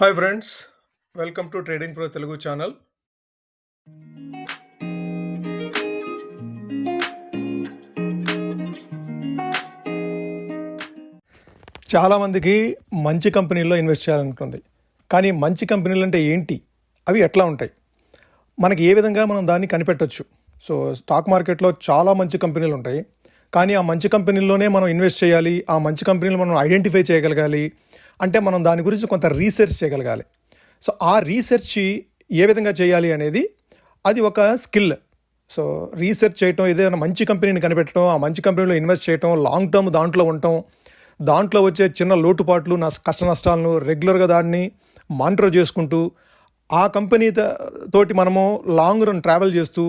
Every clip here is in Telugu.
Hi friends, welcome to trading pro Telugu channel. చాలామందికి మంచి కంపెనీల్లో ఇన్వెస్ట్ చేయాలనుకుంటుంది. కానీ మంచి కంపెనీలు అంటే ఏంటి, అవి ఎట్లా ఉంటాయి, మనకి ఏ విధంగా మనం దాన్ని కనిపెట్టవచ్చు? సో స్టాక్ మార్కెట్లో చాలా మంచి కంపెనీలు ఉంటాయి, కానీ ఆ మంచి కంపెనీల్లోనే మనం ఇన్వెస్ట్ చేయాలి. ఆ మంచి కంపెనీలు మనం ఐడెంటిఫై చేయగలగాలి అంటే మనం దాని గురించి కొంత రీసెర్చ్ చేయగలగాలి. సో ఆ రీసెర్చ్ ఏ విధంగా చేయాలి అనేది అది ఒక స్కిల్. సో రీసెర్చ్ చేయటం, ఏదైనా మంచి కంపెనీని కనిపెట్టడం, ఆ మంచి కంపెనీలో ఇన్వెస్ట్ చేయటం, లాంగ్ టర్మ్ దాంట్లో ఉండటం, దాంట్లో వచ్చే చిన్న లోటుపాట్లు, కష్ట నష్టాలను రెగ్యులర్గా దాన్ని మానిటర్ చేసుకుంటూ ఆ కంపెనీ తోటి మనము లాంగ్ రన్ ట్రావెల్ చేస్తూ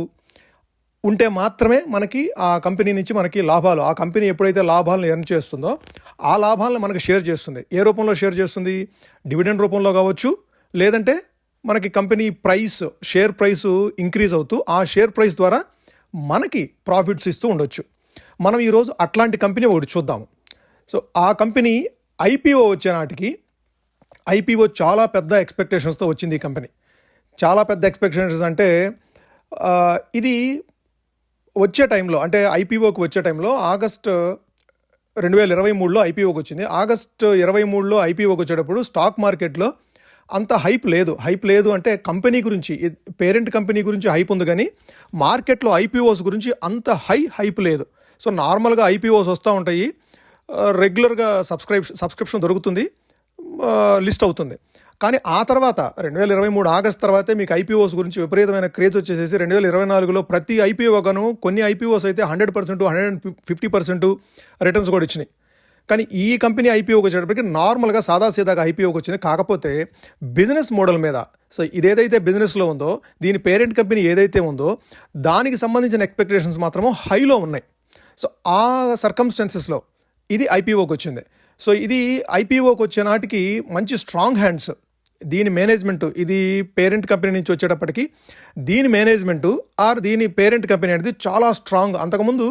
ఉంటే మాత్రమే మనకి ఆ కంపెనీ నుంచి మనకి లాభాలు, ఆ కంపెనీ ఎప్పుడైతే లాభాలను ఎర్న్ చేస్తుందో ఆ లాభాలను మనకి షేర్ చేస్తుంది. ఏ రూపంలో షేర్ చేస్తుంది? డివిడెండ్ రూపంలో కావచ్చు, లేదంటే మనకి company price, share price increase అవుతూ ఆ షేర్ ప్రైస్ ద్వారా మనకి ప్రాఫిట్స్ ఇస్తూ ఉండొచ్చు. మనం ఈరోజు అట్లాంటి కంపెనీ ఒకటి చూద్దాము. సో ఆ కంపెనీ ఐపీఓ వచ్చే నాటికి, ఐపీఓ చాలా పెద్ద ఎక్స్పెక్టేషన్స్తో వచ్చింది. ఈ కంపెనీ చాలా పెద్ద ఎక్స్పెక్టేషన్స్ అంటే ఇది వచ్చే టైంలో, అంటే ఐపీఓకి వచ్చే టైంలో ఆగస్ట్ 2023లో ఐపీఓకి వచ్చింది. ఆగస్ట్ 23లో ఐపీఓకి వచ్చేటప్పుడు స్టాక్ మార్కెట్లో అంత హైప్ లేదు అంటే కంపెనీ గురించి, పేరెంట్ కంపెనీ గురించి హైప్ ఉంది, కానీ మార్కెట్లో ఐపీఓస్ గురించి అంత హైప్ లేదు. సో నార్మల్గా ఐపీఓస్ వస్తూ ఉంటాయి, రెగ్యులర్గా సబ్స్క్రిప్షన్ దొరుకుతుంది, లిస్ట్ అవుతుంది. కానీ ఆ తర్వాత 2023 ఆగస్ట్ తర్వాతే మీకు ఐపీఓస్ గురించి విపరీతమైన క్రేజ్ వచ్చేసేసి 2024లో ప్రతి ఐపీఓగాను, కొన్ని ఐపీఓస్ అయితే 100%, 150% రిటర్న్స్ కూడా ఇచ్చినాయి. కానీ ఈ కంపెనీ ఐపీఓకి వచ్చేటప్పటికి నార్మల్గా సాదాసీదాగా ఐపీఓకి వచ్చింది. కాకపోతే బిజినెస్ మోడల్ మీద, సో ఇదేదైతే బిజినెస్లో ఉందో, దీని పేరెంట్ కంపెనీ ఏదైతే ఉందో దానికి సంబంధించిన ఎక్స్పెక్టేషన్స్ మాత్రము హైలో ఉన్నాయి. సో ఆ సర్కమ్స్టాన్సెస్లో ఇది ఐపీఓకి వచ్చింది. సో ఇది ఐపీఓకి వచ్చే నాటికి మంచి స్ట్రాంగ్ హ్యాండ్స్, దీని మేనేజ్మెంటు, ఇది పేరెంట్ కంపెనీ నుంచి వచ్చేటప్పటికి దీని మేనేజ్మెంటు ఆర్ దీని పేరెంట్ కంపెనీ అనేది చాలా స్ట్రాంగ్. అంతకుముందు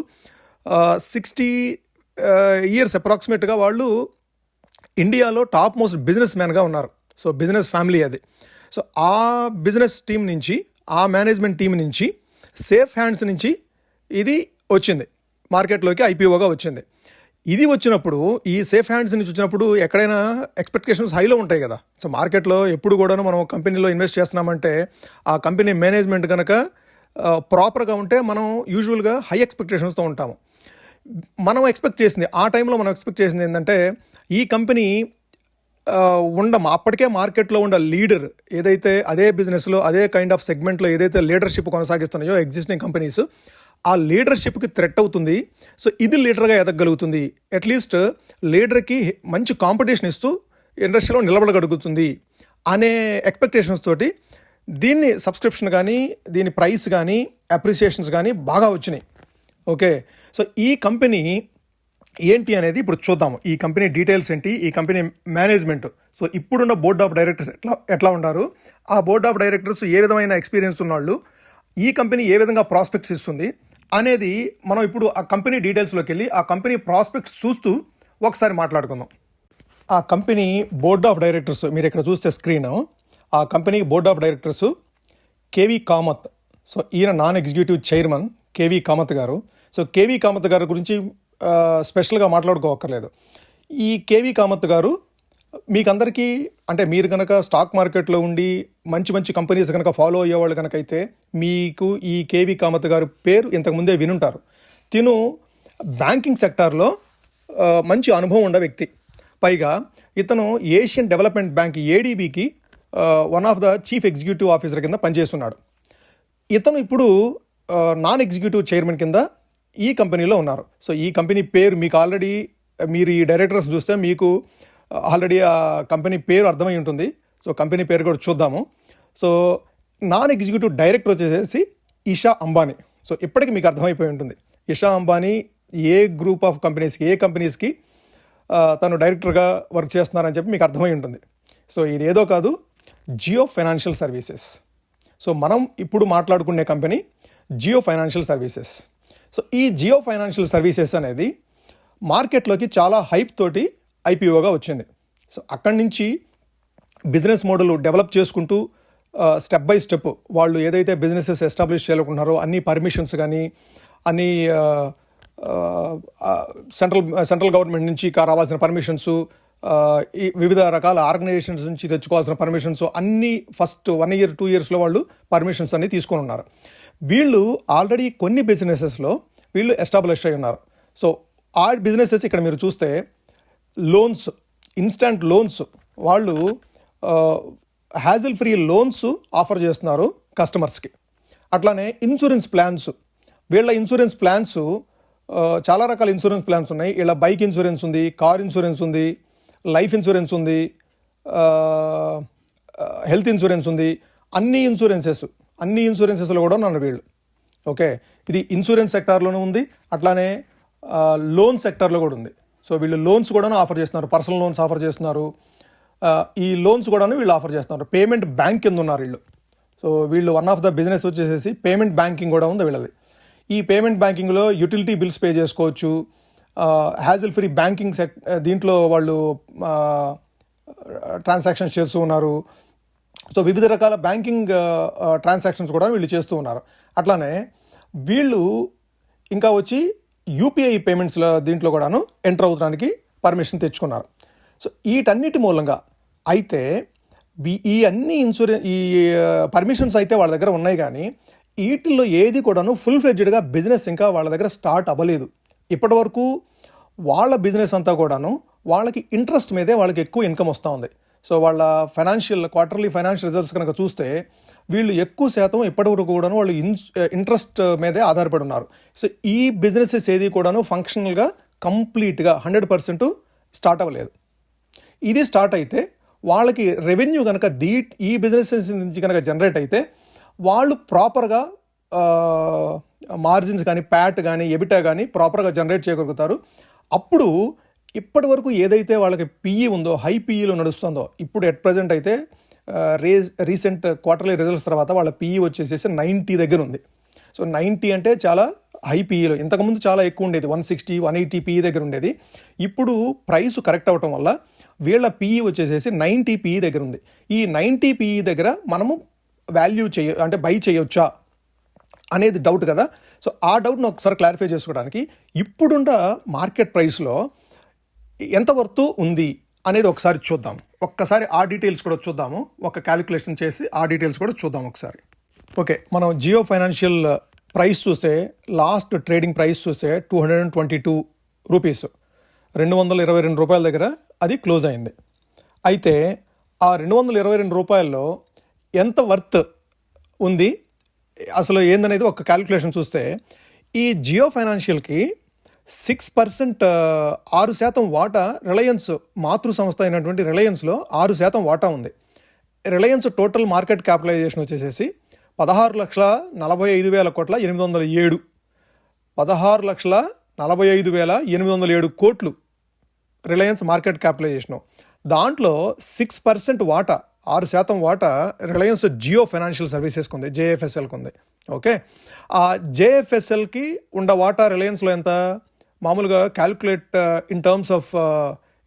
60 years అప్రాక్సిమేట్గా వాళ్ళు ఇండియాలో టాప్ మోస్ట్ బిజినెస్ మ్యాన్గా ఉన్నారు. సో బిజినెస్ ఫ్యామిలీ అది. సో ఆ బిజినెస్ టీం నుంచి, ఆ మేనేజ్మెంట్ టీం నుంచి, సేఫ్ హ్యాండ్స్ నుంచి ఇది వచ్చింది, మార్కెట్లోకి ఐపీఓగా వచ్చింది. ఇది వచ్చినప్పుడు, ఈ సేఫ్ హ్యాండ్స్ నుంచి వచ్చినప్పుడు ఎక్కడైనా ఎక్స్పెక్టేషన్స్ హైలో ఉంటాయి కదా. సో మార్కెట్లో ఎప్పుడు కూడాను మనం కంపెనీలో ఇన్వెస్ట్ చేస్తున్నామంటే ఆ కంపెనీ మేనేజ్మెంట్ కనుక ప్రాపర్గా ఉంటే మనం యూజువల్గా హై ఎక్స్పెక్టేషన్స్తో ఉంటాము. మనం ఎక్స్పెక్ట్ చేసింది, ఆ టైంలో మనం ఎక్స్పెక్ట్ చేసింది ఏంటంటే ఈ కంపెనీ అప్పటికే మార్కెట్లో ఉన్న లీడర్ ఏదైతే అదే బిజినెస్లో, అదే కైండ్ ఆఫ్ సెగ్మెంట్లో ఏదైతే లీడర్షిప్ కొనసాగిస్తున్నాయో ఎగ్జిస్టింగ్ కంపెనీస్, ఆ లీడర్షిప్కి థ్రెట్ అవుతుంది. సో ఇది లీడర్గా ఎదగలుగుతుంది, అట్లీస్ట్ లీడర్కి మంచి కాంపిటీషన్ ఇస్తూ ఇండస్ట్రీలో నిలబడగలుగుతుంది అనే ఎక్స్పెక్టేషన్స్ తోటి దీన్ని సబ్స్క్రిప్షన్ కానీ, దీని ప్రైస్ కానీ, అప్రిసియేషన్స్ కానీ బాగా వచ్చినాయి. ఓకే, సో ఈ కంపెనీ ఏంటి అనేది ఇప్పుడు చూద్దాము. ఈ కంపెనీ డీటెయిల్స్ ఏంటి, ఈ కంపెనీ మేనేజ్మెంట్, సో ఇప్పుడున్న బోర్డ్ ఆఫ్ డైరెక్టర్స్ ఎట్లా ఉన్నారు, ఆ బోర్డ్ ఆఫ్ డైరెక్టర్స్ ఏ విధమైన ఎక్స్పీరియన్స్ ఉన్నవాళ్ళు, ఈ కంపెనీ ఏ విధంగా ప్రాస్పెక్ట్స్ ఇస్తుంది అనేది మనం ఇప్పుడు ఆ కంపెనీ డీటెయిల్స్లోకి వెళ్ళి ఆ కంపెనీ ప్రాస్పెక్ట్స్ చూస్తూ ఒకసారి మాట్లాడుకుందాం. ఆ కంపెనీ బోర్డ్ ఆఫ్ డైరెక్టర్స్ మీరు ఇక్కడ చూస్తే స్క్రీన్, ఆ company board of directors KV Kamath. So ఈయన non executive chairman KV Kamath garu. So KV Kamath గారి గురించి స్పెషల్గా మాట్లాడుకోవక్కర్లేదు. ఈ కేవీ కామత్ గారు మీకందరికీ, అంటే మీరు కనుక స్టాక్ మార్కెట్లో ఉండి మంచి కంపెనీస్ కనుక ఫాలో అయ్యేవాళ్ళు కనుక అయితే మీకు ఈ కేవీ కామత్ గారు పేరు ఇంతకుముందే వినుంటారు. తిను బ్యాంకింగ్ సెక్టార్లో మంచి అనుభవం ఉన్న వ్యక్తి. పైగా ఇతను ఏషియన్ డెవలప్మెంట్ బ్యాంక్ ఏడీబీకి one of the chief executive officer కింద పనిచేస్తున్నాడు. ఇతను ఇప్పుడు నాన్ ఎగ్జిక్యూటివ్ చైర్మన్ కింద ఈ కంపెనీలో ఉన్నారు. సో ఈ కంపెనీ పేరు మీకు ఆల్రెడీ, మీరు ఈ డైరెక్టర్స్ చూస్తే మీకు ఆల్రెడీ ఆ కంపెనీ పేరు అర్థమై ఉంటుంది. సో కంపెనీ పేరు కూడా చూద్దాము. సో నాన్ ఎగ్జిక్యూటివ్ డైరెక్టర్ వచ్చేసి ఇషా అంబానీ. సో ఇప్పటికి మీకు అర్థమైపోయి ఉంటుంది ఇషా అంబానీ ఏ గ్రూప్ ఆఫ్ కంపెనీస్కి, ఏ కంపెనీస్కి తను డైరెక్టర్గా వర్క్ చేస్తున్నారని చెప్పి మీకు అర్థమై ఉంటుంది. సో ఇది ఏదో కాదు, జియో ఫైనాన్షియల్ సర్వీసెస్. సో మనం ఇప్పుడు మాట్లాడుకునే company Jio financial services. So ఈ జియో ఫైనాన్షియల్ సర్వీసెస్ అనేది మార్కెట్లోకి చాలా హైప్ తోటి ఐపీఓగా వచ్చింది. సో అక్కడి నుంచి బిజినెస్ మోడల్ డెవలప్ చేసుకుంటూ స్టెప్ బై స్టెప్ వాళ్ళు ఏదైతే బిజినెసెస్ ఎస్టాబ్లిష్ చేయాలనుకుంటున్నారో అన్ని పర్మిషన్స్ కానీ అన్ని సెంట్రల్ గవర్నమెంట్ నుంచి రావాల్సిన పర్మిషన్స్, ఈ వివిధ రకాల ఆర్గనైజేషన్స్ నుంచి తెచ్చుకోవాల్సిన పర్మిషన్స్ అన్నీ ఫస్ట్ 1 year 2 yearsలో వాళ్ళు పర్మిషన్స్ అన్నీ తీసుకొని ఉన్నారు. వీళ్ళు ఆల్రెడీ కొన్ని బిజినెసెస్లో వీళ్ళు ఎస్టాబ్లిష్ అయి ఉన్నారు. సో ఆ బిజినెసెస్ ఇక్కడ మీరు చూస్తే లోన్స్, ఇన్స్టంట్ లోన్స్, వాళ్ళు హ్యాజిల్ ఫ్రీ లోన్స్ ఆఫర్ చేస్తున్నారు కస్టమర్స్కి. అట్లానే ఇన్సూరెన్స్ ప్లాన్స్, వీళ్ళ ఇన్సూరెన్స్ ప్లాన్స్ చాలా రకాల ఇన్సూరెన్స్ ప్లాన్స్ ఉన్నాయి. ఇలా బైక్ ఇన్సూరెన్స్ ఉంది, కార్ ఇన్సూరెన్స్ ఉంది, లైఫ్ ఇన్సూరెన్స్ ఉంది, హెల్త్ ఇన్సూరెన్స్ ఉంది. అన్ని ఇన్సూరెన్సెస్లో కూడా ఉన్నారు వీళ్ళు. ఓకే, ఇది ఇన్సూరెన్స్ సెక్టార్లోనూ ఉంది, అట్లానే లోన్ సెక్టార్లో కూడా ఉంది. సో వీళ్ళు లోన్స్ కూడా ఆఫర్ చేస్తున్నారు, పర్సనల్ లోన్స్ ఆఫర్ చేస్తున్నారు. ఈ లోన్స్ కూడా వీళ్ళు ఆఫర్ చేస్తున్నారు. పేమెంట్ బ్యాంక్ కింద ఉన్నారు వీళ్ళు. సో వీళ్ళు వన్ ఆఫ్ ద బిజినెస్ వచ్చేసి పేమెంట్ బ్యాంకింగ్ కూడా ఉంది వీళ్ళది. ఈ పేమెంట్ బ్యాంకింగ్లో యూటిలిటీ బిల్స్ పే చేసుకోవచ్చు, హ్యాజిల్ ఫ్రీ బ్యాంకింగ్ దీంట్లో వాళ్ళు ట్రాన్సాక్షన్స్ చేస్తూ ఉన్నారు. సో వివిధ రకాల బ్యాంకింగ్ ట్రాన్సాక్షన్స్ కూడా వీళ్ళు చేస్తూ ఉన్నారు. అట్లానే వీళ్ళు ఇంకా వచ్చి యూపీఐ పేమెంట్స్లో దీంట్లో కూడాను ఎంటర్ అవడానికి పర్మిషన్ తెచ్చుకున్నారు. సో వీటన్నిటి మూలంగా అయితే ఈ అన్ని ఈ పర్మిషన్స్ అయితే వాళ్ళ దగ్గర ఉన్నాయి, కానీ వీటిల్లో ఏది కూడాను ఫుల్ ఫ్లెడ్జ్డ్గా బిజినెస్ ఇంకా వాళ్ళ దగ్గర స్టార్ట్ అవ్వలేదు. ఇప్పటి వరకు వాళ్ళ బిజినెస్ అంతా కూడాను వాళ్ళకి ఇంట్రెస్ట్ మీదే వాళ్ళకి ఎక్కువ ఇన్కమ్ వస్తూ ఉంది. సో వాళ్ళ క్వార్టర్లీ ఫైనాన్షియల్ రిజల్ట్స్ కనుక చూస్తే వీళ్ళు ఎక్కువ శాతం ఇప్పటివరకు కూడాను వాళ్ళు ఇంట్రెస్ట్ మీదే ఆధారపడి ఉన్నారు. సో ఈ బిజినెసెస్ ఏది కూడాను ఫంక్షనల్గా కంప్లీట్గా 100% స్టార్ట్ అవ్వలేదు. ఇది స్టార్ట్ అయితే వాళ్ళకి రెవెన్యూ కనుక ఈ బిజినెసెస్ నుంచి కనుక జనరేట్ అయితే వాళ్ళు ప్రాపర్గా మార్జిన్స్ కానీ ప్యాట్ కానీ ఎబిటా కానీ ప్రాపర్గా జనరేట్ చేయగలుగుతారు. అప్పుడు ఇప్పటి వరకు ఏదైతే వాళ్ళకి పిఈ ఉందో, హై పిఈలో నడుస్తుందో, ఇప్పుడు ఎట్ ప్రజెంట్ అయితే రీసెంట్ క్వార్టర్లీ రిజల్ట్స్ తర్వాత వాళ్ళ పిఈ వచ్చేసేసి 90 దగ్గర ఉంది. సో 90 అంటే చాలా హై పిఈలో. ఇంతకుముందు చాలా ఎక్కువ ఉండేది, 160 180 పిఈ దగ్గర ఉండేది. ఇప్పుడు ప్రైస్ కరెక్ట్ అవ్వటం వల్ల వీళ్ళ పిఈ వచ్చేసేసి 90 పిఈ దగ్గర ఉంది. ఈ 90 పిఈ దగ్గర మనము అంటే బై చేయొచ్చా అనేది డౌట్ కదా. సో ఆ డౌట్ను ఒకసారి క్లారిఫై చేసుకోవడానికి ఇప్పుడున్న మార్కెట్ ప్రైస్లో ఎంత వర్త్ ఉంది అనేది ఒకసారి చూద్దాం. ఒక్కసారి ఆ డీటెయిల్స్ కూడా చూద్దాము. ఒక క్యాలిక్యులేషన్ చేసి ఆ డీటెయిల్స్ కూడా చూద్దాం ఒకసారి. ఓకే, మనం జియో ఫైనాన్షియల్ ప్రైస్ చూస్తే లాస్ట్ ట్రేడింగ్ ప్రైస్ చూస్తే 222 రూపీస్, 222 రూపాయల దగ్గర అది క్లోజ్ అయింది. అయితే ఆ 222 రూపాయల్లో ఎంత వర్త్ ఉంది అసలు ఏందనేది ఒక క్యాలిక్యులేషన్ చూస్తే, ఈ జియో ఫైనాన్షియల్కి 6% 6% వాటా రిలయన్స్ మాతృ సంస్థ అయినటువంటి రిలయన్స్లో 6% వాటా ఉంది. రిలయన్స్ టోటల్ మార్కెట్ క్యాపిటలైజేషన్ వచ్చేసేసి 16,45,807 16,45,807 కోట్లు రిలయన్స్ మార్కెట్ క్యాపిటలైజేషను. దాంట్లో 6% వాటా 6% వాటా రిలయన్స్ జియో ఫైనాన్షియల్ సర్వీసెస్కి ఉంది, జేఎఫ్ఎస్ఎల్కి ఉంది. ఓకే, ఆ జేఎఫ్ఎస్ఎల్కి ఉన్న వాటా రిలయన్స్లో ఎంత మామూలుగా క్యాల్కులేట్ ఇన్ టర్మ్స్ ఆఫ్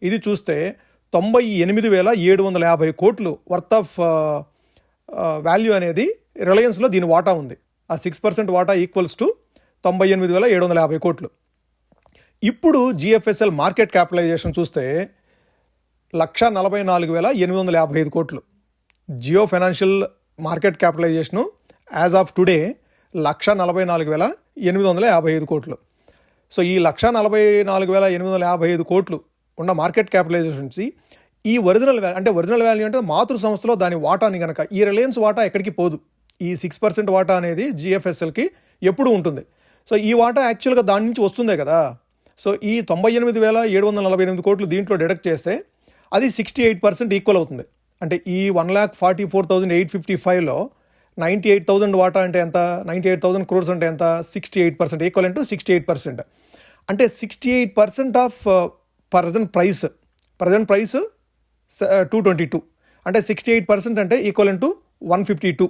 ఇది చూస్తే 98,750 కోట్లు వర్త్ ఆఫ్ వాల్యూ అనేది రిలయన్స్లో దీని వాటా ఉంది. ఆ 6% వాటా ఈక్వల్స్ టు 98,750 కోట్లు. ఇప్పుడు జిఎఫ్ఎస్ఎల్ మార్కెట్ క్యాపిటలైజేషన్ చూస్తే 1,44,855 కోట్లు. Jio financial market capitalisation as of today 1,44,855 కోట్లు. సో ఈ 1,44,855 కోట్లు ఉన్న మార్కెట్ క్యాపిటలైజేషన్స్ ఈ ఒరిజినల్ వాల్యూ అంటే మాతృ సంస్థలో దాని వాటాని కనుక, ఈ రిలయన్స్ వాటా ఎక్కడికి పోదు. ఈ 6% వాటా అనేది జిఎఫ్ఎస్ఎల్కి ఎప్పుడు ఉంటుంది. సో ఈ వాటా యాక్చువల్గా దాని నుంచి వస్తుందే కదా. సో ఈ 98,748 కోట్లు దీంట్లో డిడక్ట్ చేస్తే అది 68% ఈక్వల్ అవుతుంది. అంటే ఈ 1,44,855లో 98,000 వాటా అంటే ఎంత, 98,000 crores అంటే ఎంత, 68%, ఈక్వల్ టు 68%. అంటే 68% ఆఫ్ ప్రజెంట్ ప్రైస్ 222, అంటే 68% అంటే ఈక్వల్ టు 152.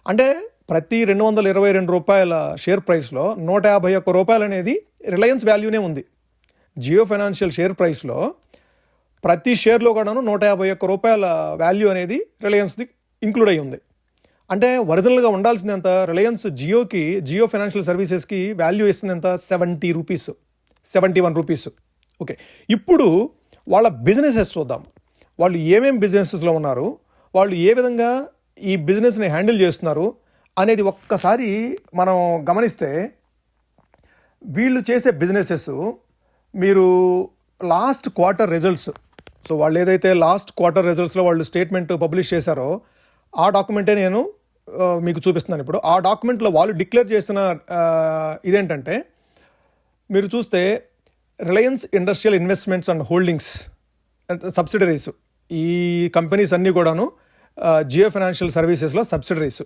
అంటే ప్రతి 222 రూపాయల షేర్ ప్రైస్లో 151 రూపాయలు అనేది రిలయన్స్ వాల్యూనే ఉంది. జియో ఫైనాన్షియల్ షేర్ ప్రైస్లో ప్రతి షేర్లో కూడాను ₹151 వాల్యూ అనేది రిలయన్స్ది ఇంక్లూడ్ అయి ఉంది. అంటే ఒరిజినల్గా ఉండాల్సింది ఎంత, రిలయన్స్ జియో ఫైనాన్షియల్ సర్వీసెస్కి వాల్యూ ఇస్తుంది ఎంత, ₹70, ₹71. ఓకే, ఇప్పుడు వాళ్ళ బిజినెసెస్ చూద్దాం. వాళ్ళు ఏమేం బిజినెసెస్లో ఉన్నారు, వాళ్ళు ఏ విధంగా ఈ బిజినెస్ని హ్యాండిల్ చేస్తున్నారు అనేది ఒక్కసారి మనం గమనిస్తే, వీళ్ళు చేసే బిజినెసెస్ మీరు లాస్ట్ క్వార్టర్ రిజల్ట్స్, సో వాళ్ళు ఏదైతే లాస్ట్ క్వార్టర్ రిజల్ట్స్లో వాళ్ళు స్టేట్మెంట్ పబ్లిష్ చేశారో ఆ డాక్యుమెంటే నేను మీకు చూపిస్తున్నాను ఇప్పుడు. ఆ డాక్యుమెంట్లో వాళ్ళు డిక్లేర్ చేసిన ఇదేంటంటే, మీరు చూస్తే Reliance industrial investments and holdings subsidiaries, ఈ కంపెనీస్ అన్నీ కూడాను జియో ఫైనాన్షియల్ సర్వీసెస్లో subsidiaries.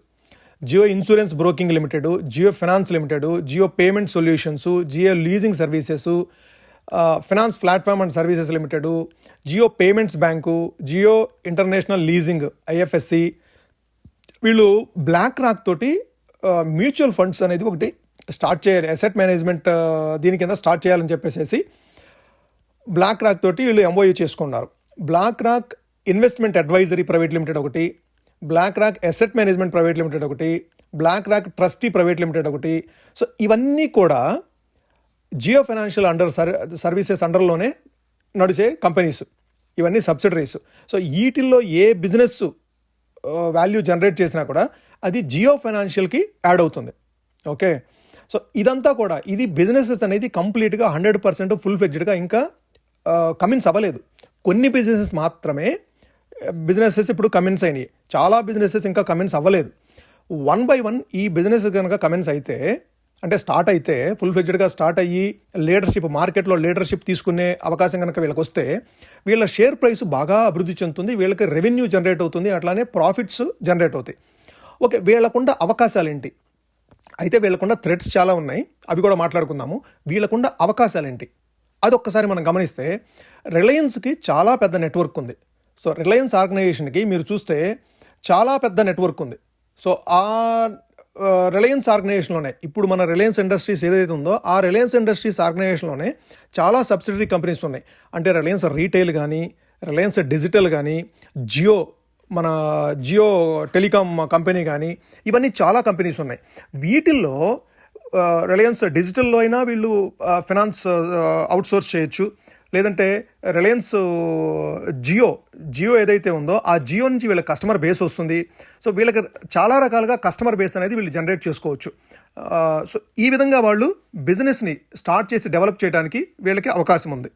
Jio insurance broking limited, Jio finance limited, Jio payment solutions, Jio leasing services, finance platform and services limited, Jio payments bank, Jio international leasing IFSC. వీళ్ళు బ్లాక్ రాక్ తోటి మ్యూచువల్ ఫండ్స్ అనేది ఒకటి స్టార్ట్ చేయాలి, అసెట్ మేనేజ్మెంట్ దీని కింద స్టార్ట్ చేయాలని చెప్పేసి బ్లాక్ రాక్ తోటి వీళ్ళు ఎంఓయూ చేసుకున్నారు. BlackRock investment advisory private limited ఒకటి, BlackRock asset management private limited ఒకటి, BlackRock trustee private limited ఒకటి. సో ఇవన్నీ కూడా జియో ఫైనాన్షియల్ సర్వీసెస్ అండర్లోనే నడిచే కంపెనీస్, ఇవన్నీ సబ్సిడరీస్. సో వీటిల్లో ఏ బిజినెస్ వాల్యూ జనరేట్ చేసినా కూడా అది జియో ఫైనాన్షియల్కి యాడ్ అవుతుంది. ఓకే, సో ఇదంతా కూడా ఇది బిజినెసెస్ అనేది కంప్లీట్గా 100% ఫుల్ ఫ్లెడ్జ్డ్గా ఇంకా కమిన్స్ అవ్వలేదు. కొన్ని బిజినెసెస్ మాత్రమే బిజినెసెస్ ఇప్పుడు కమిన్స్ అయినాయి, చాలా బిజినెసెస్ ఇంకా కమిన్స్ అవ్వలేదు. 1 by 1 ఈ బిజినెస్ కనుక కమిన్స్ అయితే, అంటే స్టార్ట్ అయితే ఫుల్ ఫ్లెడ్జ్డ్గా స్టార్ట్ అయ్యి లీడర్షిప్, మార్కెట్లో లీడర్షిప్ తీసుకునే అవకాశం కనుక వీళ్ళకి వస్తే వీళ్ళ షేర్ ప్రైస్ బాగా అభివృద్ధి చెందుతుంది, వీళ్ళకి రెవెన్యూ జనరేట్ అవుతుంది, అట్లానే ప్రాఫిట్స్ జనరేట్ అవుతాయి. ఓకే, వీళ్ళకుండా అవకాశాలు ఏంటి అయితే, వీళ్ళకుండా థ్రెట్స్ చాలా ఉన్నాయి, అవి కూడా మాట్లాడుకుందాము. వీళ్ళకుండా అవకాశాలు ఏంటి అదొక్కసారి మనం గమనిస్తే, రిలయన్స్కి చాలా పెద్ద నెట్వర్క్ ఉంది. సో రిలయన్స్ ఆర్గనైజేషన్కి మీరు చూస్తే చాలా పెద్ద నెట్వర్క్ ఉంది. సో ఆ రిలయన్స్ ఆర్గనైజేషన్లోనే ఇప్పుడు మన రిలయన్స్ ఇండస్ట్రీస్ ఏదైతే ఉందో ఆ రిలయన్స్ ఇండస్ట్రీస్ ఆర్గనైజేషన్లోనే చాలా సబ్సిడరీ కంపెనీస్ ఉన్నాయి. అంటే రిలయన్స్ రీటైల్ కానీ, రిలయన్స్ డిజిటల్ కానీ, మన జియో టెలికాం కంపెనీ కానీ, ఇవన్నీ చాలా కంపెనీస్ ఉన్నాయి. వీటిల్లో రిలయన్స్ డిజిటల్లో అయినా వీళ్ళు ఫైనాన్స్ అవుట్సోర్స్ చేయొచ్చు, లేదంటే రిలయన్స్ జియో ఏదైతే ఉందో ఆ జియో నుంచి వీళ్ళకి కస్టమర్ బేస్ వస్తుంది. సో వీళ్ళకి చాలా రకాలుగా కస్టమర్ బేస్ అనేది వీళ్ళు జనరేట్ చేసుకోవచ్చు. సో ఈ విధంగా వాళ్ళు బిజినెస్ని స్టార్ట్ చేసి డెవలప్ చేయడానికి వీళ్ళకి అవకాశం ఉంది.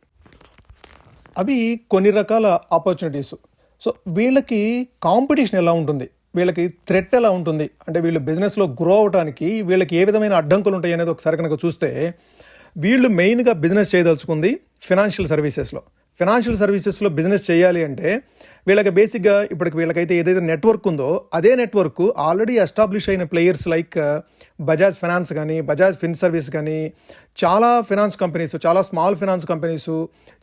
అవి కొన్ని రకాల ఆపర్చునిటీస్. సో వీళ్ళకి కాంపిటీషన్ ఎలా ఉంటుంది, వీళ్ళకి థ్రెట్ ఎలా ఉంటుంది, అంటే వీళ్ళు బిజినెస్లో గ్రో అవడానికి వీళ్ళకి ఏ విధమైన అడ్డంకులు ఉంటాయి అనేది ఒకసారి కనుక చూస్తే, వీళ్ళు మెయిన్గా బిజినెస్ చేయదలుచుకుంది ఫైనాన్షియల్ సర్వీసెస్లో బిజినెస్ చేయాలి అంటే వీళ్ళకి బేసిక్గా ఇప్పటికి వీళ్ళకైతే ఏదైతే నెట్వర్క్ ఉందో అదే నెట్వర్క్ ఆల్రెడీ ఎస్టాబ్లిష్ అయిన ప్లేయర్స్ లైక్ బజాజ్ ఫైనాన్స్ కానీ, బజాజ్ ఫిన్ సర్వీస్ కానీ, చాలా ఫైనాన్స్ కంపెనీస్, చాలా స్మాల్ ఫైనాన్స్ కంపెనీస్,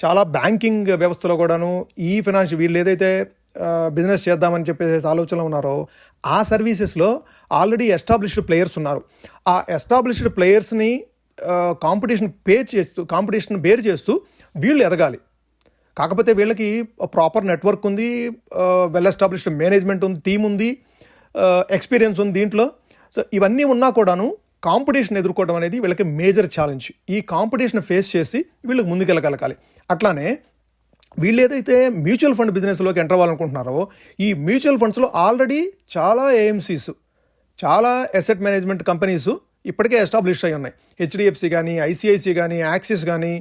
చాలా బ్యాంకింగ్ వ్యవస్థలో కూడాను ఈ వీళ్ళు ఏదైతే బిజినెస్ చేద్దామని చెప్పేసి ఆలోచనలో ఉన్నారో ఆ సర్వీసెస్లో ఆల్రెడీ ఎస్టాబ్లిష్డ్ ప్లేయర్స్ ఉన్నారు. ఆ ఎస్టాబ్లిష్డ్ ప్లేయర్స్ని కాంపిటీషన్ బేర్ చేస్తూ వీళ్ళు ఎదగాలి. కాకపోతే వీళ్ళకి ప్రాపర్ నెట్వర్క్ ఉంది, వెల్ ఎస్టాబ్లిష్డ్ మేనేజ్మెంట్ ఉంది, టీమ్ ఉంది, ఎక్స్పీరియన్స్ ఉంది దీంట్లో. సో ఇవన్నీ ఉన్నా కూడాను కాంపిటీషన్ ఎదుర్కోవడం అనేది వీళ్ళకి మేజర్ ఛాలెంజ్. ఈ కాంపిటీషన్ ఫేస్ చేసి వీళ్ళకి ముందుకెళ్ళగలగాలి. అట్లానే వీళ్ళు ఏదైతే మ్యూచువల్ ఫండ్ బిజినెస్లోకి ఎంటర్ అవ్వాలనుకుంటున్నారో ఈ మ్యూచువల్ ఫండ్స్లో ఆల్రెడీ చాలా ఏఎంసీస్, చాలా అసెట్ మేనేజ్మెంట్ కంపెనీస్ ఇప్పటికే ఎస్టాబ్లిష్ అయి ఉన్నాయి. హెచ్డిఎఫ్సి కానీ, ఐసిఐసి కానీ, యాక్సిస్ కానీ,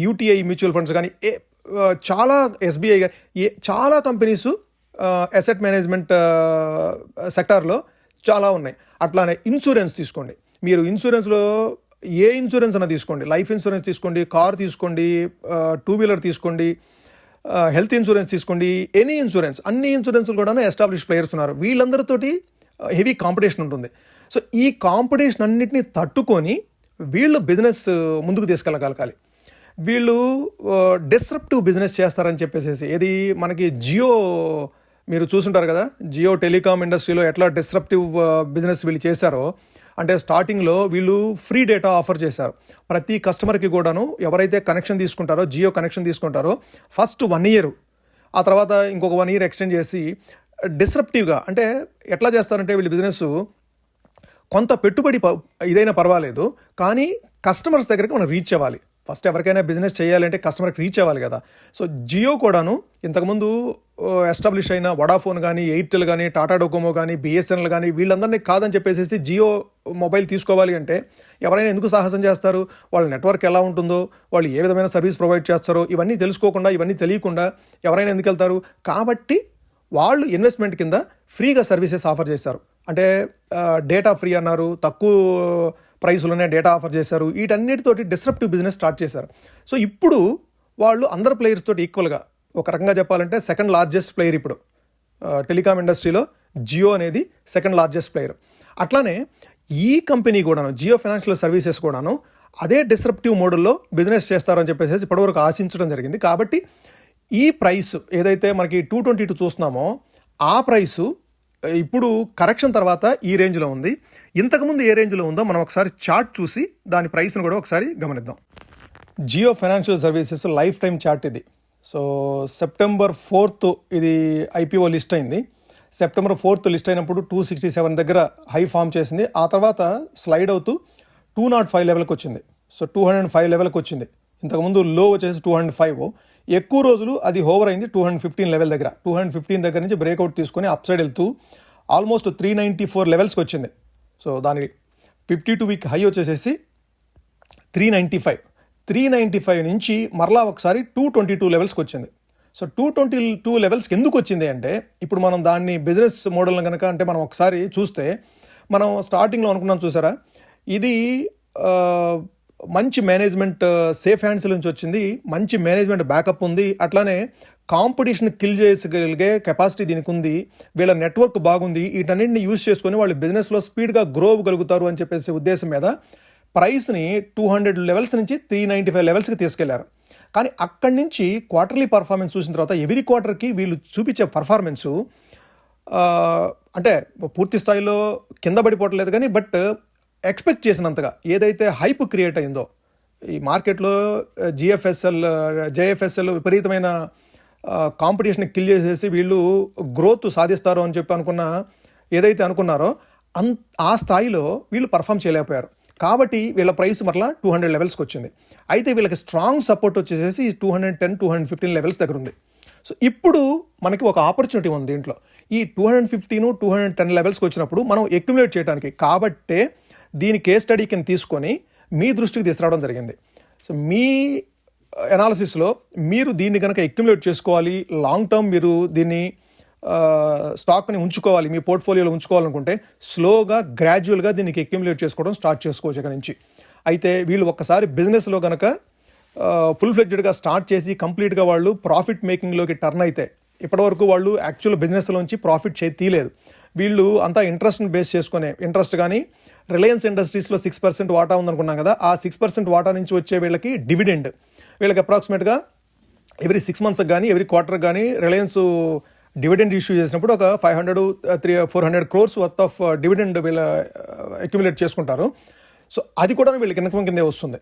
యూటీఐ మ్యూచువల్ ఫండ్స్ కానీ, చాలా ఎస్బీఐ కానీ, చాలా కంపెనీస్ అసెట్ మేనేజ్మెంట్ సెక్టార్లో చాలా ఉన్నాయి. అట్లానే ఇన్సూరెన్స్ తీసుకోండి, మీరు ఇన్సూరెన్స్లో ఏ ఇన్సూరెన్స్ అన్నా తీసుకోండి, లైఫ్ ఇన్సూరెన్స్ తీసుకోండి, కార్ తీసుకోండి, 2-వీలర్ తీసుకోండి, హెల్త్ ఇన్సూరెన్స్ తీసుకోండి, ఎనీ ఇన్సూరెన్స్, అన్ని ఇన్సూరెన్స్లు కూడా ఎస్టాబ్లిష్ ప్లేయర్స్ ఉన్నారు. వీళ్ళందరితోటి హెవీ కాంపిటీషన్ ఉంటుంది. సో ఈ కాంపిటీషన్ అన్నిటిని తట్టుకొని వీళ్ళు బిజినెస్ ముందుకు తీసుకెళ్ళగలగాలి. వీళ్ళు డిస్రప్టివ్ బిజినెస్ చేస్తారని చెప్పేసి, ఏది మనకి జియో మీరు చూసుంటారు కదా, జియో టెలికాం ఇండస్ట్రీలో ఎట్లా డిస్రప్టివ్ బిజినెస్ వీళ్ళు చేశారో అంటే స్టార్టింగ్లో వీళ్ళు ఫ్రీ డేటా ఆఫర్ చేశారు ప్రతి కస్టమర్కి కూడాను. ఎవరైతే కనెక్షన్ తీసుకుంటారో, జియో కనెక్షన్ తీసుకుంటారో ఫస్ట్ 1 year, ఆ తర్వాత ఇంకొక 1 year ఎక్స్టెండ్ చేసి డిస్రప్టివ్గా, అంటే ఎట్లా చేస్తారంటే వీళ్ళు బిజినెస్ కొంత పెట్టుబడి ఇదైనా పర్వాలేదు, కానీ కస్టమర్స్ దగ్గరికి మనం రీచ్ అవ్వాలి. ఫస్ట్ ఎవరికైనా బిజినెస్ చేయాలంటే కస్టమర్కి రీచ్ అవ్వాలి కదా. సో జియో కూడాను ఇంతకుముందు ఎస్టాబ్లిష్ అయిన వడాఫోన్ కానీ, ఎయిర్టెల్ కానీ, టాటా డోకోమో కానీ, బిఎస్ఎన్ఎల్ కానీ వీళ్ళందరినీ కాదని చెప్పేసి జియో మొబైల్ తీసుకోవాలి అంటే ఎవరైనా ఎందుకు సాహసం చేస్తారు? వాళ్ళ నెట్వర్క్ ఎలా ఉంటుందో, వాళ్ళు ఏ విధమైన సర్వీస్ ప్రొవైడ్ చేస్తారో ఇవన్నీ తెలుసుకోకుండా, ఇవన్నీ తెలియకుండా ఎవరైనా ఎందుకు వెళ్తారు? కాబట్టి వాళ్ళు ఇన్వెస్ట్మెంట్ కింద ఫ్రీగా సర్వీసెస్ ఆఫర్ చేశారు. అంటే డేటా ఫ్రీ అన్నారు, తక్కువ ప్రైస్లోనే డేటా ఆఫర్ చేశారు. వీటన్నిటితోటి డిస్రప్టివ్ బిజినెస్ స్టార్ట్ చేశారు. సో ఇప్పుడు వాళ్ళు అందరు ప్లేయర్స్ తోటి ఈక్వల్గా, ఒక రకంగా చెప్పాలంటే సెకండ్ లార్జెస్ట్ ప్లేయర్ ఇప్పుడు టెలికాం ఇండస్ట్రీలో జియో అనేది సెకండ్ లార్జెస్ట్ ప్లేయర్. అట్లానే ఈ కంపెనీ కూడాను, జియో ఫైనాన్షియల్ సర్వీసెస్ కూడాను అదే డిస్రప్టివ్ మోడల్లో బిజినెస్ చేస్తారని చెప్పేసి ఇప్పటివరకు ఆశించడం జరిగింది. కాబట్టి ఈ ప్రైస్ ఏదైతే మనకి 222 చూస్తున్నామో ఆ ప్రైసు ఇప్పుడు కరెక్షన్ తర్వాత ఈ రేంజ్లో ఉంది. ఇంతకుముందు ఏ రేంజ్లో ఉందో మనం ఒకసారి చార్ట్ చూసి దాని ప్రైస్ను కూడా ఒకసారి గమనిద్దాం. Jio financial services lifetime chart ఇది. సో September 4th ఇది ఐపీఓ లిస్ట్ అయింది. September 4th లిస్ట్ అయినప్పుడు 267 దగ్గర హై ఫామ్ చేసింది. ఆ తర్వాత స్లైడ్ అవుతూ 205 లెవెల్కి వచ్చింది. సో 205 లెవెల్కి వచ్చింది. ఇంతకుముందు లో వచ్చేసి 205. ఎక్కువ రోజులు అది హోవర్ అయింది 215 లెవెల్ దగ్గర. 215 దగ్గర నుంచి బ్రేక్అవుట్ తీసుకొని అప్ సైడ్ వెళ్తూ ఆల్మోస్ట్ 394 లెవెల్స్కి వచ్చింది. సో దానికి 52 వీక్ హై వచ్చేసేసి 395 నుంచి మరలా ఒకసారి 222 లెవెల్స్కి వచ్చింది. సో 222 లెవెల్స్కి ఎందుకు వచ్చింది అంటే, ఇప్పుడు మనం దాన్ని బిజినెస్ మోడల్ని కనుక అంటే మనం ఒకసారి చూస్తే, మనం స్టార్టింగ్లో అనుకున్నాం చూసారా, ఇది మంచి మేనేజ్మెంట్ సేఫ్ హ్యాండ్స్ నుంచి వచ్చింది, మంచి మేనేజ్మెంట్ బ్యాకప్ ఉంది, అట్లానే కాంపిటీషన్ కిల్ చేయగలిగే కెపాసిటీ దీనికి ఉంది, వీళ్ళ నెట్వర్క్ బాగుంది, వీటన్నింటిని యూజ్ చేసుకొని వాళ్ళు బిజినెస్లో స్పీడ్గా గ్రో అవ్వగలుగుతారు అని చెప్పేసి ఉద్దేశం మీద ప్రైస్ని 200 లెవెల్స్ నుంచి 395 లెవెల్స్కి తీసుకెళ్లారు. కానీ అక్కడి నుంచి క్వార్టర్లీ పర్ఫార్మెన్స్ చూసిన తర్వాత ఎవ్రీ క్వార్టర్కి వీళ్ళు చూపించే పర్ఫార్మెన్సు అంటే పూర్తి స్థాయిలో కింద పడిపోవట్లేదు, కానీ బట్ ఎక్స్పెక్ట్ చేసినంతగా ఏదైతే హైప్ క్రియేట్ అయిందో ఈ మార్కెట్లో జేఎఫ్ఎస్ఎల్ విపరీతమైన కాంపిటీషన్ కిల్ చేసేసి వీళ్ళు గ్రోత్ సాధిస్తారు అని చెప్పి ఏదైతే అనుకున్నారో ఆ స్థాయిలో వీళ్ళు పర్ఫామ్ చేయలేకపోయారు. కాబట్టి వీళ్ళ ప్రైస్ మరలా 200 లెవెల్స్కి వచ్చింది. అయితే వీళ్ళకి స్ట్రాంగ్ సపోర్ట్ వచ్చేసేసి 210-215 లెవెల్స్ దగ్గర ఉంది. సో ఇప్పుడు మనకి ఒక ఆపర్చునిటీ ఉంది దీంట్లో. ఈ 215-210 లెవెల్స్కి వచ్చినప్పుడు మనం అక్యుములేట్ చేయడానికి, కాబట్టే దీని కేస్ స్టడీ కింద తీసుకొని మీ దృష్టికి తీసుకురావడం జరిగింది. సో మీ అనాలిసిస్లో మీరు దీన్ని కనుక అక్యుములేట్ చేసుకోవాలి, లాంగ్ టర్మ్ మీరు దీన్ని స్టాక్ని ఉంచుకోవాలి, మీ పోర్ట్ఫోలియోలో ఉంచుకోవాలనుకుంటే స్లోగా గ్రాడ్యువల్గా దీనికి అక్యుములేట్ చేసుకోవడం స్టార్ట్ చేసుకోవచ్చు ఇక్కడ నుంచి. అయితే వీళ్ళు ఒక్కసారి బిజినెస్లో కనుక ఫుల్ ఫ్లెడ్జెడ్గా స్టార్ట్ చేసి కంప్లీట్గా వాళ్ళు ప్రాఫిట్ మేకింగ్లోకి టర్న్ అయితే, ఇప్పటివరకు వాళ్ళు యాక్చువల్ బిజినెస్లోంచి ప్రాఫిట్ తీయలేదు. వీళ్ళు అంతా ఇంట్రెస్ట్ని బేస్ చేసుకునే ఇంట్రెస్ట్, కానీ రిలయన్స్ ఇండస్ట్రీస్లో 6% వాటా ఉందనుకున్నాం కదా, ఆ 6% వాటా నుంచి వచ్చే వీళ్ళకి డివిడెండ్, వీళ్ళకి అప్రాక్సిమేట్గా ఎవ్రీ 6 months కానీ ఎవ్రీ క్వార్టర్ కానీ రిలయన్స్ డివిడెండ్ ఇష్యూ చేసినప్పుడు ఒక 500-400 crores వర్త్ ఆఫ్ డివిడెండ్ వీళ్ళ అక్యుములేట్ చేసుకుంటారు. సో అది కూడా వీళ్ళకి ఇన్కమ్ కిందే వస్తుంది.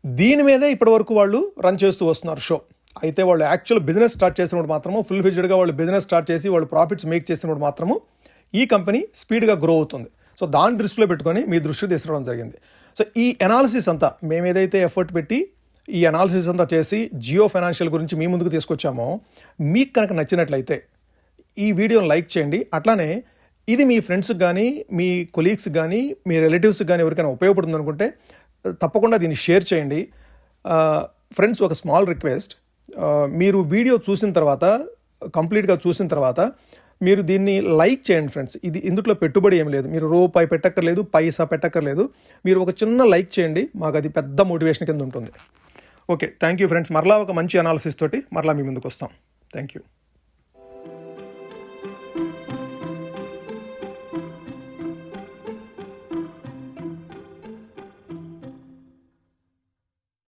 దీని మీదే ఇప్పటివరకు వాళ్ళు రన్ చేస్తూ వస్తున్నారు షో. అయితే వాళ్ళు యాక్చువల్ బిజినెస్ స్టార్ట్ చేసినప్పుడు మాత్రము, ఫుల్ ఫిజ్డ్గా వాళ్ళు బిజినెస్ స్టార్ట్ చేసి వాళ్ళు ప్రాఫిట్స్ మేక్ చేసినప్పుడు మాత్రము ఈ కంపెనీ స్పీడ్గా గ్రో అవుతుంది. సో దాని దృష్టిలో పెట్టుకొని మీ దృష్టికి తీసుకురావడం జరిగింది. సో ఈ అనాలిసిస్ అంతా మేము ఏదైతే ఎఫర్ట్ పెట్టి ఈ అనాలిసిస్ అంతా చేసి జియో ఫైనాన్షియల్ గురించి మీ ముందుకు తీసుకొచ్చామో, మీకు కనుక నచ్చినట్లయితే ఈ వీడియోని లైక్ చేయండి. అట్లానే ఇది మీ ఫ్రెండ్స్కి కానీ, మీ కొలీగ్స్కి కానీ, మీ రిలేటివ్స్కి కానీ ఎవరికైనా ఉపయోగపడుతుంది అనుకుంటే తప్పకుండా దీన్ని షేర్ చేయండి. ఫ్రెండ్స్, ఒక స్మాల్ రిక్వెస్ట్, మీరు వీడియో చూసిన తర్వాత, కంప్లీట్గా చూసిన తర్వాత మీరు దీన్ని లైక్ చేయండి ఫ్రెండ్స్. ఇందులో పెట్టుబడి ఏం లేదు, మీరు రూపాయి పెట్టక్కర్లేదు, పైసా పెట్టక్కర్లేదు. మీరు ఒక చిన్న లైక్ చేయండి, మాకు అది పెద్ద మోటివేషన్ కింద ఉంటుంది. Okay, thank you friends. మరలా ఒక మంచి అనాలిసిస్ తోటి మరలా మీ ముందుకు వస్తాం. Thank you.